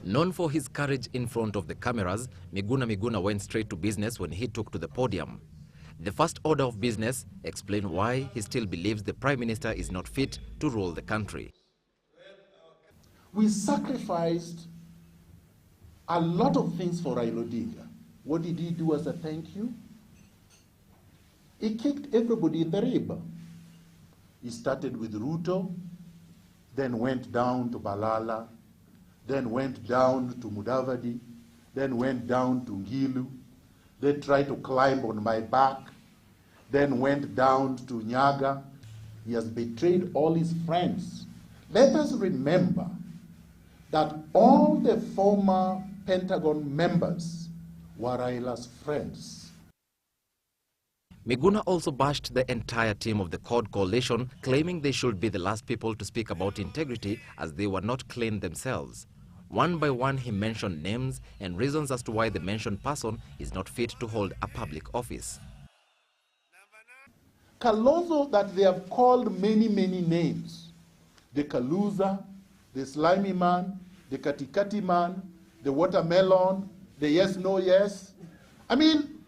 Known for his courage in front of the cameras, Miguna Miguna went straight to business when he took to the podium. The first order of business explained why he still believes the Prime Minister is not fit to rule the country. We sacrificed a lot of things for Raila Odinga. What did he do as a thank you? He kicked everybody in the rib. He started with Ruto, then went down to Balala, then went down to Mudavadi, then went down to Ngilu, then tried to climb on my back, then went down to Nyaga. He has betrayed all his friends. Let us remember that all the former Pentagon members were Raila's friends. Miguna also bashed the entire team of the CORD coalition, claiming they should be the last people to speak about integrity as they were not clean themselves. One by one, he mentioned names and reasons as to why the mentioned person is not fit to hold a public office. Kalonzo, that they have called many names. The Kaluza, the Slimy Man, the Katikati Man, the Watermelon, the Yes, No, Yes. I mean,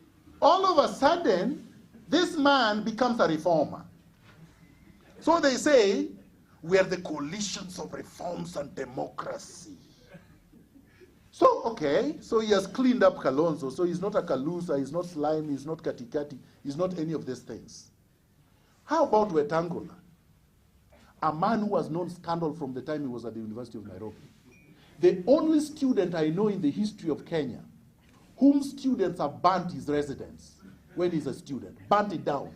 all of a sudden, this man becomes a reformer. So they say, we are the coalitions of reforms and democracy. So, okay, so he has cleaned up Kalonzo. So he's not a Kalusa, he's not Slimy, he's not Katikati, he's not any of these things. How about Wetangula? A man who has known scandal from the time he was at the University of Nairobi. The only student I know in the history of Kenya whom students have burnt his residence when he's a student, burnt it down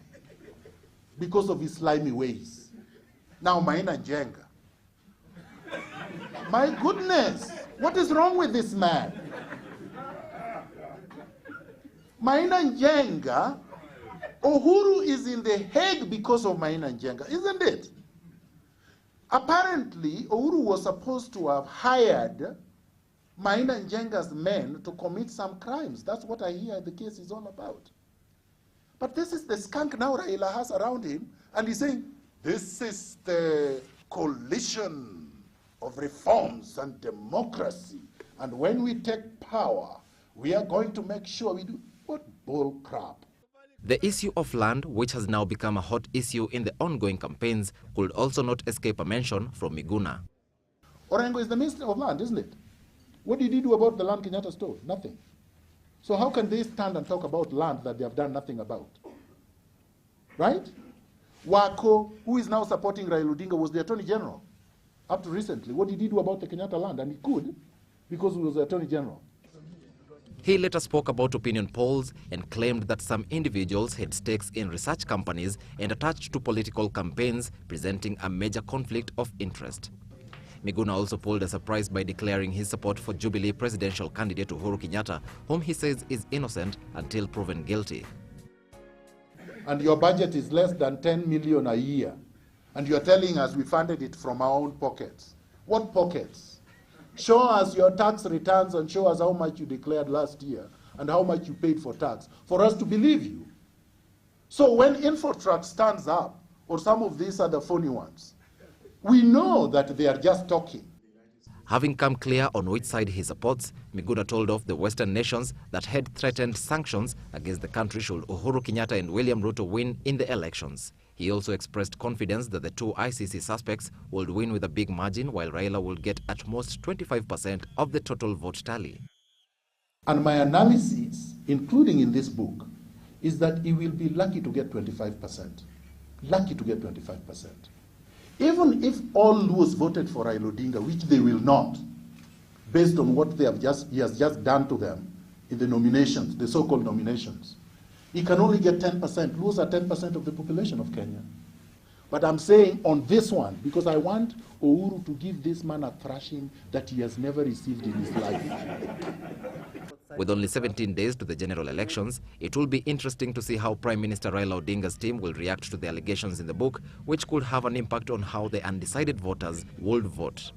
because of his slimy ways. Now, Maina Njenga. My goodness, what is wrong with this man? Maina Njenga, Uhuru is in the Hague because of Maina Njenga, isn't it? Apparently, Uhuru was supposed to have hired Maina Njenga's men to commit some crimes. That's what I hear the case is all about. But this is the skunk now Raila has around him, and he's saying, this is the coalition of reforms and democracy. And when we take power, we are going to make sure we do. What bull crap. The issue of land, which has now become a hot issue in the ongoing campaigns, could also not escape a mention from Miguna. Orengo is the Minister of Land, isn't it? What did he do about the land Kenyatta stole? Nothing. So how can they stand and talk about land that they have done nothing about? Right? Wako, who is now supporting Raila Odinga, was the Attorney General up to recently. What did he do about the Kenyatta land? And he could, because he was the Attorney General. He later spoke about opinion polls and claimed that some individuals had stakes in research companies and attached to political campaigns, presenting a major conflict of interest. Miguna also pulled a surprise by declaring his support for Jubilee presidential candidate Uhuru Kenyatta, whom he says is innocent until proven guilty. And your budget is less than 10 million a year. And you're telling us we funded it from our own pockets. What pockets? Show us your tax returns and show us how much you declared last year and how much you paid for tax for us to believe you. So when Infotrak stands up, or some of these other phony ones, we know that they are just talking. Having come clear on which side he supports, Miguna told off the Western nations that had threatened sanctions against the country should Uhuru Kenyatta and William Ruto win in the elections. He also expressed confidence that the two ICC suspects would win with a big margin, while Raila will get at most 25% of the total vote tally. And my analysis, including in this book, is that he will be lucky to get 25%. Lucky to get 25%. Even if all Luos voted for Raila Odinga, which they will not, based on what he has just done to them in the nominations, the so-called nominations, he can only get 10%. Luos are 10% of the population of Kenya. But I'm saying on this one, because I want Uhuru to give this man a thrashing that he has never received in his life. With only 17 days to the general elections, it will be interesting to see how Prime Minister Raila Odinga's team will react to the allegations in the book, which could have an impact on how the undecided voters would vote.